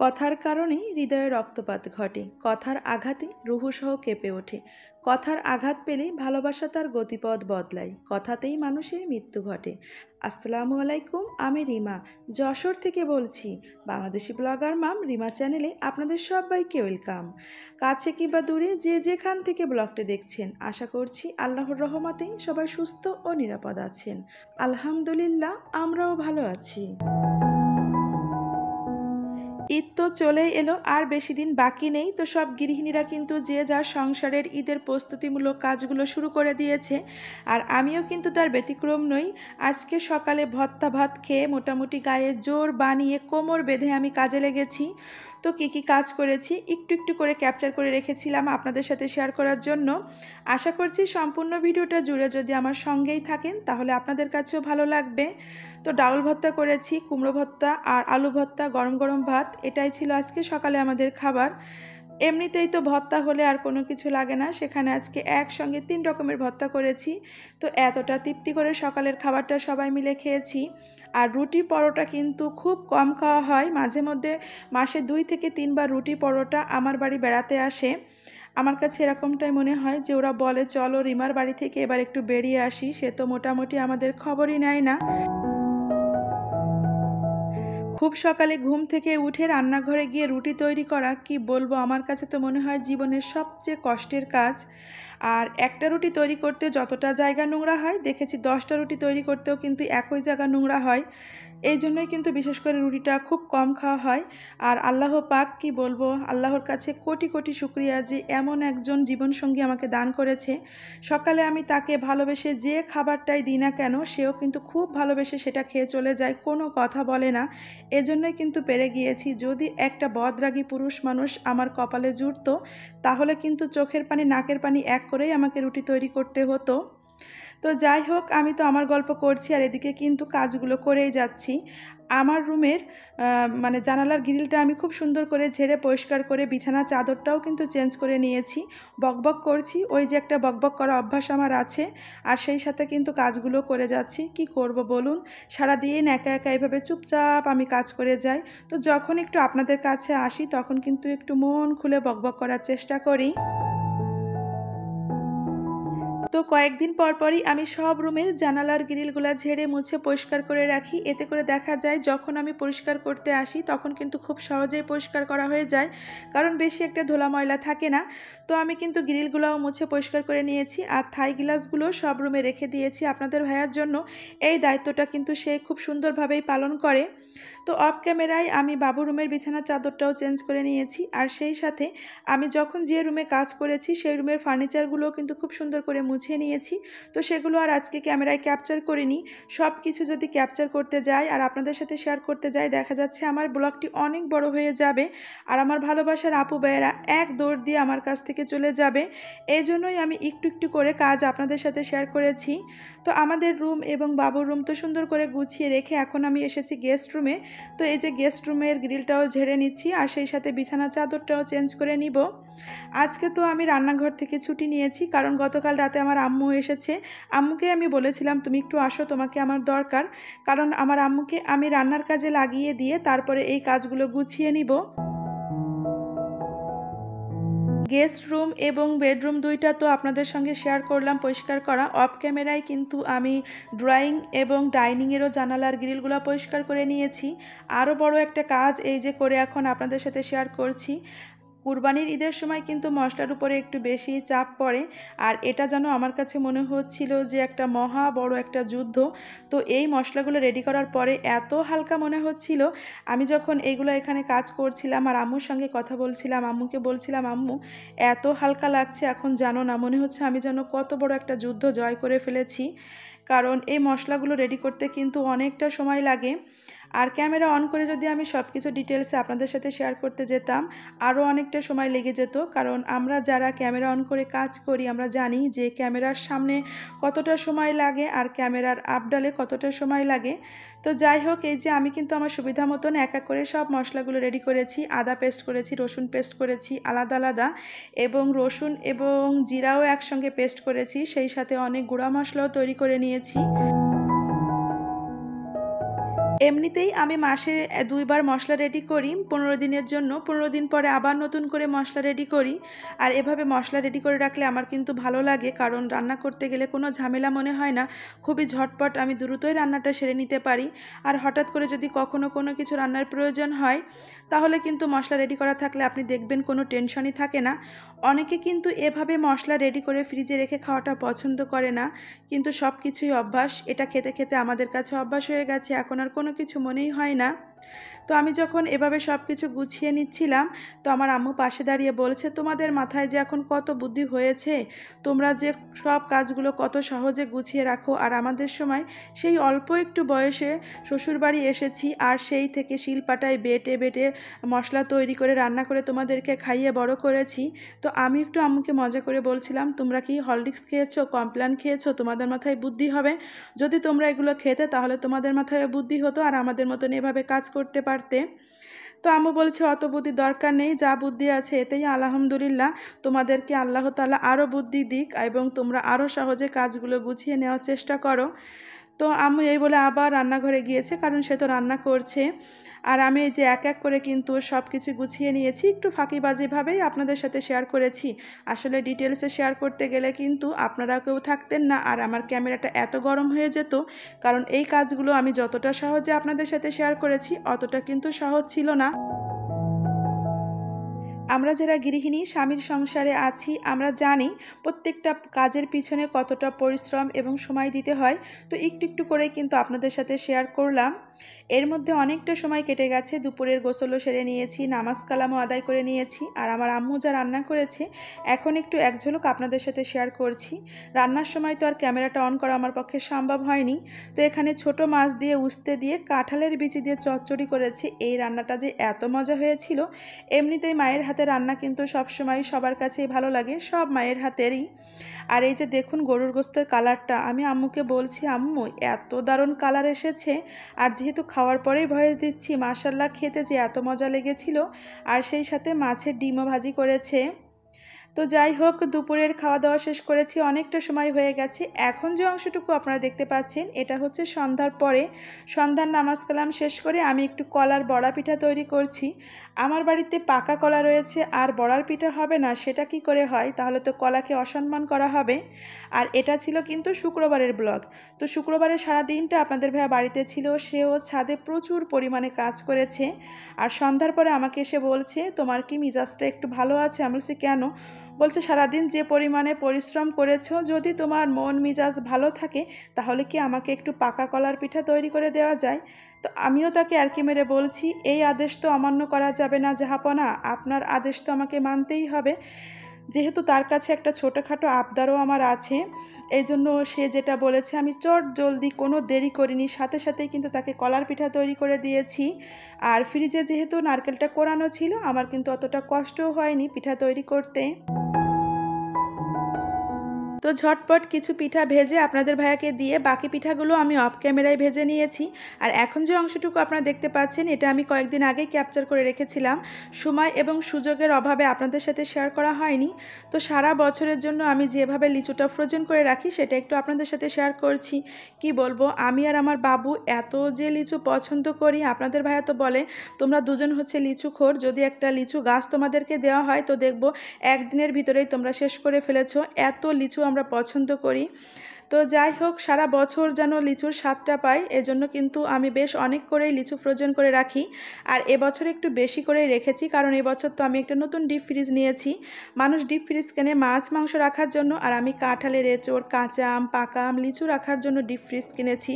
কথার কারণেই হৃদয়ে রক্তপাত ঘটে, কথার আঘাতে রুহুসহ কেঁপে ওঠে। কথার আঘাত পেলেই ভালোবাসা তার গতিপথ বদলায়, কথাতেই মানুষের মৃত্যু ঘটে। আসসালামু আলাইকুম, আমি রিমা, যশোর থেকে বলছি। বাংলাদেশি ব্লগার মাম রিমা চ্যানেলে আপনাদের সবাইকে ওয়েলকাম। কাছে কিংবা দূরে যে যেখান থেকে ব্লগটি দেখছেন, আশা করছি আল্লাহর রহমতে সবাই সুস্থ ও নিরাপদ আছেন। আলহামদুলিল্লাহ, আমরাও ভালো আছি। ঈদ তো চলেই এলো, আর বেশি দিন বাকি নেই। তো সব গৃহিণীরা কিন্তু যে যার সংসারের ঈদের প্রস্তুতিমূলক কাজগুলো শুরু করে দিয়েছে, আর আমিও কিন্তু তার ব্যতিক্রম নই। আজকে সকালে ভর্তা ভাত খেয়ে মোটামুটি গায়ে জোর বানিয়ে কোমর বেঁধে আমি কাজে লেগেছি। তো কী কী কাজ করেছি একটু একটু করে ক্যাপচার করে রেখেছিলাম আপনাদের সাথে শেয়ার করার জন্য। আশা করছি সম্পূর্ণ ভিডিওটা জুড়ে যদি আমার সঙ্গেই থাকেন তাহলে আপনাদের কাছেও ভালো লাগবে। তো ডাউল ভর্তা করেছি, কুমড়ো ভর্তা আর আলু ভর্তা, গরম গরম ভাত, এটাই ছিল আজকে সকালে আমাদের খাবার। এমনিতেই তো ভর্তা হলে আর কোনো কিছু লাগে না, সেখানে আজকে একসঙ্গে ৩ রকমের ভর্তা করেছি। তো এতটা তৃপ্তি করে সকালের খাবারটা সবাই মিলে খেয়েছি। আর রুটি পরোটা কিন্তু খুব কম খাওয়া হয়, মাঝে মধ্যে মাসে ২ থেকে ৩ বার রুটি পরোটা আমার বাড়ি বেড়াতে আসে। আমার কাছে এরকমটাই মনে হয় যে ওরা বলে চলো রিমার বাড়ি থেকে এবার একটু বেরিয়ে আসি, সে তো মোটামুটি আমাদের খবরই নেয় না। খুব সকালে ঘুম থেকে উঠে রান্নাঘরে গিয়ে রুটি তৈরি করা, কি বলবো, আমার কাছে তো মনে হয় জীবনের সবচেয়ে কষ্টের কাজ। আর একটা রুটি তৈরি করতে যতটা জায়গা নোংরা হয়, দেখেছি 10টা রুটি তৈরি করতেও কিন্তু একই জায়গা নোংরা হয়। এই জন্যই কিন্তু বিশেষ করে রুটিটা খুব কম খাওয়া হয়। আর আল্লাহ পাক, কি বলবো, আল্লাহর কাছে কোটি কোটি শুকরিয়া যে এমন একজন জীবনসঙ্গী আমাকে দান করেছে। সকালে আমি তাকে ভালোবেসে যে খাবারটাই দিই না কেন, সেও কিন্তু খুব ভালোবেসে সেটা খেয়ে চলে যায়, কোনো কথা বলে না। এজন্যই কিন্তু পেরে গিয়েছি। যদি একটা বদরাগী পুরুষ মানুষ আমার কপালে জুটতো, তাহলে কিন্তু চোখের পানি নাকের পানি এক করেই আমাকে রুটি তৈরি করতে হতো। তো যাই হোক, আমি তো আমার গল্প করছি আর এদিকে কিন্তু কাজগুলো করেই যাচ্ছি। আমার রুমের মানে জানালার গ্রিলটা আমি খুব সুন্দর করে ঝেড়ে পরিষ্কার করে বিছানার চাদরটাও কিন্তু চেঞ্জ করে নিয়েছি। বকবক করছি, ওই যে একটা বকবক করা অভ্যাস আমার আছে। আর সেই সাথে কিন্তু কাজগুলো করে যাচ্ছি। কি করব বলুন? সারাদিন একা একা এভাবে চুপচাপ আমি কাজ করে যাই। তো যখন একটু আপনাদের কাছে আসি তখন কিন্তু একটু মন খুলে বকবক করার চেষ্টা করি। তো কয়েকদিন পরই আমি সব রুমের জানালার গ্রিলগুলা ঝেড়ে মুছে পরিষ্কার করে রাখি। এতে করে দেখা যায় যখন আমি পরিষ্কার করতে আসি তখন কিন্তু খুব সহজেই পরিষ্কার করা হয়ে যায়, কারণ বেশি একটা ধুলা ময়লা থাকে না। তো আমি কিন্তু গ্রিলগুলাও মুছে পরিষ্কার করে নিয়েছি, আর থাই গ্লাসগুলো সব রুমে রেখে দিয়েছি আপনাদের ভাইয়ার জন্য। এই দায়িত্বটা কিন্তু সে খুব সুন্দরভাবেই পালন করে। তো অফ ক্যামেরায় আমি বাবুর রুমের বিছানার চাদরটাও চেঞ্জ করে নিয়েছি, আর সেই সাথে আমি যখন যে রুমে কাজ করেছি সেই রুমের ফার্নিচারগুলোও কিন্তু খুব সুন্দর করে মুছে নিয়েছি। তো সেগুলো আর আজকে ক্যামেরায় ক্যাপচার করিনি। সব কিছু যদি ক্যাপচার করতে যাই আর আপনাদের সাথে শেয়ার করতে যাই, দেখা যাচ্ছে আমার ব্লগটি অনেক বড় হয়ে যাবে, আর আমার ভালোবাসার আপু ভাইয়েরা এক দৌড় দিয়ে আমার কাছ থেকে চলে যাবে। এই জন্যই আমি একটু একটু করে কাজ আপনাদের সাথে শেয়ার করেছি। তো আমাদের রুম এবং বাবুর রুম তো সুন্দর করে গুছিয়ে রেখে এখন আমি এসেছি গেস্ট রুমে। তো এই যে গেস্ট রুমের গ্রিলটাও ঝেড়ে নিচ্ছি, আর সেই সাথে বিছানার চাদরটাও চেঞ্জ করে নিব। আজকে তো আমি রান্নাঘর থেকে ছুটি নিয়েছি, কারণ গতকাল রাতে আমার আম্মু এসেছে। আম্মুকে আমি বলেছিলাম তুমি একটু আসো, তোমাকে আমার দরকার। কারণ আমার আম্মুকে আমি রান্নার কাজে লাগিয়ে দিয়ে তারপরে এই কাজগুলো গুছিয়ে নিব। গেস্ট রুম এবং বেডরুম দুইটা তো আপনাদের সঙ্গে শেয়ার করলাম পরিষ্কার করা। অফ ক্যামেরায় কিন্তু আমি ড্রয়িং এবং ডাইনিংয়েরও জানালার গ্রিলগুলো পরিষ্কার করে নিয়েছি। আরও বড় একটা কাজ এই যে করে এখন আপনাদের সাথে শেয়ার করছি। কুরবানির ঈদের সময় কিন্তু মশলার উপরে একটু বেশি চাপ পড়ে, আর এটা যেন আমার কাছে মনে হচ্ছিল যে একটা মহা বড় একটা যুদ্ধ। তো এই মশলাগুলো রেডি করার পরে এত হালকা মনে হচ্ছিল। আমি যখন এইগুলো এখানে কাজ করছিলাম আর আম্মুর সঙ্গে কথা বলছিলাম, আম্মুকে বলছিলাম আম্মু এত হালকা লাগছে এখন, জানো না, মনে হচ্ছে আমি যেন কত বড় একটা যুদ্ধ জয় করে ফেলেছি। কারণ এই মশলাগুলো রেডি করতে কিন্তু অনেকটা সময় লাগে। আর ক্যামেরা অন করে যদি আমি সব কিছু ডিটেলসে আপনাদের সাথে শেয়ার করতে যেতাম, আরও অনেকটা সময় লেগে যেত। কারণ আমরা যারা ক্যামেরা অন করে কাজ করি আমরা জানি যে ক্যামেরার সামনে কতটা সময় লাগে আর ক্যামেরার আপডালে কতটা সময় লাগে। তো যাই হোক, এই যে আমি কিন্তু আমার সুবিধা মতন এক এক করে সব মশলাগুলো রেডি করেছি। আদা পেস্ট করেছি, রসুন পেস্ট করেছি আলাদা আলাদা, এবং রসুন এবং জিরাও একসঙ্গে পেস্ট করেছি, সেই সাথে অনেক গুঁড়া মশলাও তৈরি করে নিয়েছি। এমনিতেই আমি মাসে ২ বার মশলা রেডি করি ১৫ দিনের জন্য। ১৫ দিন পরে আবার নতুন করে মশলা রেডি করি। আর এভাবে মশলা রেডি করে রাখলে আমার কিন্তু ভালো লাগে, কারণ রান্না করতে গেলে কোনো ঝামেলা মনে হয় না। খুবই ঝটপট আমি দ্রুতই রান্নাটা সেরে নিতে পারি। আর হঠাৎ করে যদি কখনো কোনো কিছু রান্নার প্রয়োজন হয়, তাহলে কিন্তু মশলা রেডি করা থাকলে আপনি দেখবেন কোনো টেনশনই থাকে না। অনেকে কিন্তু এভাবে মশলা রেডি করে ফ্রিজে রেখে খাওয়াটা পছন্দ করে না, কিন্তু সব কিছুই অভ্যাস। এটা খেতে খেতে আমাদের কাছে অভ্যাস হয়ে গেছে, এখন আর কোনো কিছু মনেই হয় না। তো আমি যখন এভাবে সব কিছু গুছিয়ে নিচ্ছিলাম, তো আমার আম্মু পাশে দাঁড়িয়ে বলছে, তোমাদের মাথায় যে এখন কত বুদ্ধি হয়েছে, তোমরা যে সব কাজগুলো কত সহজে গুছিয়ে রাখো। আর আমাদের সময় সেই অল্প একটু বয়সে শ্বশুরবাড়ি এসেছি, আর সেই থেকে শিলপাটায় বেটে বেটে মশলা তৈরি করে রান্না করে তোমাদেরকে খাইয়ে বড় করেছি। তো আমি একটু আম্মুকে মজা করে বলছিলাম, তোমরা কি হরলিক্স খেয়েছো, কমপ্লান খেয়েছো, তোমাদের মাথায় বুদ্ধি হবে। যদি তোমরা এগুলো খেতে তাহলে তোমাদের মাথায় বুদ্ধি হতো, আর আমাদের মতন এভাবে কাজ করতে পারতে। তো আম্মু বলছে, অত বুদ্ধির দরকার নেই, যা বুদ্ধি আছে এতেই আলহামদুলিল্লাহ। তোমাদেরকে আল্লাহ তাআলা আরও বুদ্ধি দিক এবং তোমরা আরও সহজে কাজগুলো গুছিয়ে নেওয়ার চেষ্টা করো। তো আম্মু এই বলে আবার রান্নাঘরে গিয়েছে, কারণ সে তো রান্না করছে। আর আমি এই যে এক এক করে কিন্তু সব কিছু গুছিয়ে নিয়েছি, একটু ফাঁকিবাজিভাবেই আপনাদের সাথে শেয়ার করেছি। আসলে ডিটেলসে শেয়ার করতে গেলে কিন্তু আপনারা কেউ থাকতেন না, আর আমার ক্যামেরাটা এত গরম হয়ে যেত, কারণ এই কাজগুলো আমি যতটা সহজে আপনাদের সাথে শেয়ার করেছি অতটা কিন্তু সহজ ছিল না। আমরা যারা গৃহিণী স্বামীর সংসারে আছি, আমরা জানি প্রত্যেকটা কাজের পিছনে কতটা পরিশ্রম এবং সময় দিতে হয়। তো একটু একটু করে কিন্তু আপনাদের সাথে শেয়ার করলাম। এর মধ্যে অনেকটা সময় কেটে গেছে, দুপুরের গোসলও সেরে নিয়েছি, নামাজ কালামও আদায় করে নিয়েছি। আর আমার আম্মু যা রান্না করেছে এখন একটু এক ঝলক আপনাদের সাথে শেয়ার করছি। রান্নার সময় তো আর ক্যামেরাটা অন করা আমার পক্ষে সম্ভব হয়নি। তো এখানে ছোট মাছ দিয়ে উস্তে দিয়ে কাঁঠালের বিচি দিয়ে চচ্চড়ি করেছি। এই রান্নাটা যে এত মজা হয়েছিল। এমনিতেই মায়ের হাতে রান্না কিন্তু সবসময় সবার কাছেই ভালো লাগে, সব মায়ের হাতেরই। আর এই যে দেখুন গরুর গোশতের কালারটা, আমি আম্মুকে বলছি, আম্মু এত দারুণ কালার এসেছে। আর যেহেতু খাওয়ার পরেই ভয়েস দিচ্ছি, মাশাল্লাহ খেতে যে এত মজা লেগেছিল। আর সেই সাথে মাছের ডিমও ভাজি করেছে। তো যাই হোক, দুপুরের খাওয়া দাওয়া শেষ করেছি, অনেকটা সময় হয়ে গেছে। এখন যে অংশটুকু আপনারা দেখতে পাচ্ছেন এটা হচ্ছে সন্ধ্যার পরে। সন্ধ্যার নামাজ কালাম শেষ করে আমি একটু কলার বড়া পিঠা তৈরি করছি। আমার বাড়িতে পাকা কলা রয়েছে, আর বড়ার পিঠা হবে না সেটা কি করে হয়, তাহলে তো কলাকে অসম্মান করা হবে। আর এটা ছিল কিন্তু শুক্রবারের ব্লগ। তো শুক্রবারের সারা দিনটা আপনাদের ভাইয়া বাড়িতে ছিল, সেও ছাদে প্রচুর পরিমাণে কাজ করেছে। আর সন্ধ্যার পরে আমাকে এসে বলছে, তোমার কি মিজাজটা একটু ভালো আছে? আমি বলছি, কেন? বলছে, সারাদিন যে পরিমাণে পরিশ্রম করেছো, যদি তোমার মন মেজাজ ভালো থাকে তাহলে কি আমাকে একটু পাকা কলার পিঠা তৈরি করে দেওয়া যায়? তো আমিও তাকে আর কি মেরে বলছি, এই আদেশ তো অমান্য করা যাবে না জাহাপনা, আপনার আদেশ তো আমাকে মানতেই হবে। যেহেতু তার কাছে একটা ছোটোখাটো আবদারও আমার আছে, এই জন্য সে যেটা বলেছে আমি চট জলদি কোনো দেরি করিনি, সাথে সাথেই কিন্তু তাকে কলার পিঠা তৈরি করে দিয়েছি। আর ফ্রিজে যেহেতু নারকেলটা কোরানো ছিল, আমার কিন্তু অতটা কষ্টও হয়নি পিঠা তৈরি করতে। তো ঝটপট কিছু পিঠা ভেজে আপনাদের ভাইয়াকে দিয়ে বাকি পিঠাগুলো আমি অফ ক্যামেরায় ভেজে নিয়েছি। আর এখন যে অংশটুকু আপনারা দেখতে পাচ্ছেন এটা আমি কয়েকদিন আগেই ক্যাপচার করে রেখেছিলাম, সময় এবং সুযোগের অভাবে আপনাদের সাথে শেয়ার করা হয়নি। তো সারা বছরের জন্য আমি যেভাবে লিচুটা ফ্রোজেন করে রাখি সেটা একটু আপনাদের সাথে শেয়ার করছি। কি বলবো, আমি আর আমার বাবু এত যে লিচু পছন্দ করি, আপনাদের ভাইয়া তো বলে তোমরা দুজন হচ্ছে লিচুখোর, যদি একটা লিচু গাছ তোমাদেরকে দেওয়া হয় তো দেখবো একদিনের ভিতরেই তোমরা শেষ করে ফেলেছো, এত লিচু আমরা পছন্দ করি। তো যাই হোক, সারা বছর যেন লিচুর স্বাদটা পাই, এজন্য কিন্তু আমি বেশ অনেক করেই লিচু ফ্রোজেন করে রাখি। আর এবছর একটু বেশি করেই রেখেছি, কারণ এবছর তো আমি একটা নতুন ডিপ ফ্রিজ নিয়েছি। মানুষ ডিপ ফ্রিজ কেনে মাছ মাংস রাখার জন্য, আর আমি কাঁঠালের এঁচড়, কাঁচা আম, পাকা আম, লিচু রাখার জন্য ডিপ ফ্রিজ কিনেছি।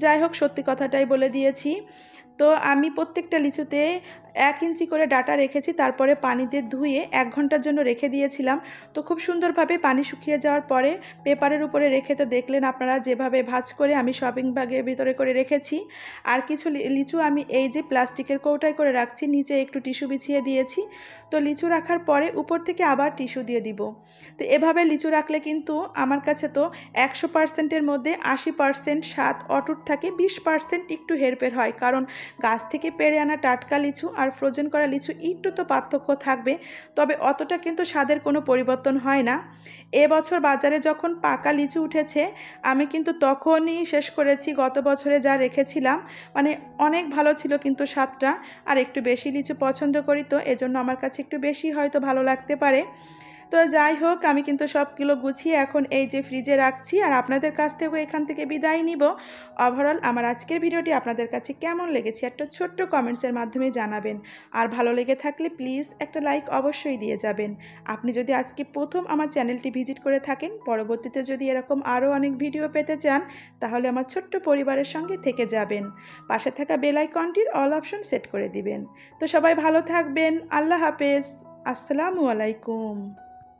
যাই হোক, সত্যি কথাটাই বলে দিয়েছি। তো আমি প্রত্যেকটা লিচুতে 1 ইঞ্চি করে ডাটা রেখেছি, তারপরে পানিতে ধুয়ে 1 ঘন্টার জন্য রেখে দিয়েছিলাম। তো খুব সুন্দরভাবে পানি শুকিয়ে যাওয়ার পরে পেপারের উপরে রেখে, তো দেখলেন আপনারা যেভাবে ভাঁজ করে আমি শপিং ব্যাগের ভিতরে করে রেখেছি। আর কিছু লিচু আমি এই যে প্লাস্টিকের কৌটায় করে রাখছি, নিচে একটু টিস্যু বিছিয়ে দিয়েছি। তো লিচু রাখার পরে উপর থেকে আবার টিস্যু দিয়ে দিব। তো এভাবে লিচু রাখলে কিন্তু আমার কাছে তো 100%-এর মধ্যে 80% স্বাদ অটুট থাকে, 20% একটু হেরফের হয়, কারণ গাছ থেকে পেড়ে আনা টাটকা লিচু আর আর ফ্রোজেন করা লিচু একটু তো পার্থক্য থাকবে, তবে অতটা কিন্তু স্বাদের কোনো পরিবর্তন হয় না। এবছর বাজারে যখন পাকা লিচু উঠেছে আমি কিন্তু তখনই শেষ করেছি, গত বছরে যা রেখেছিলাম। মানে অনেক ভালো ছিল কিন্তু স্বাদটা। আর একটু বেশি লিচু পছন্দ করি, তো এজন্য আমার কাছে একটু বেশি হয়তো ভালো লাগতে পারে। তো যাই হোক, আমি কিন্তু সবগুলো গুছিয়ে এখন এই যে ফ্রিজে রাখছি আর আপনাদের কাছ থেকেও এখান থেকে বিদায় নিব। ওভারঅল আমার আজকের ভিডিওটি আপনাদের কাছে কেমন লেগেছে একটা ছোট্ট কমেন্টসের মাধ্যমে জানাবেন। আর ভালো লেগে থাকলে প্লিজ একটা লাইক অবশ্যই দিয়ে যাবেন। আপনি যদি আজকে প্রথম আমার চ্যানেলটি ভিজিট করে থাকেন, পরবর্তীতে যদি এরকম আরও অনেক ভিডিও পেতে চান, তাহলে আমার ছোট্ট পরিবারের সঙ্গে থেকে যাবেন। পাশে থাকা বেল আইকনটির অল অপশন সেট করে দিবেন। তো সবাই ভালো থাকবেন। আল্লাহ হাফেজ। আসসালামু আলাইকুম।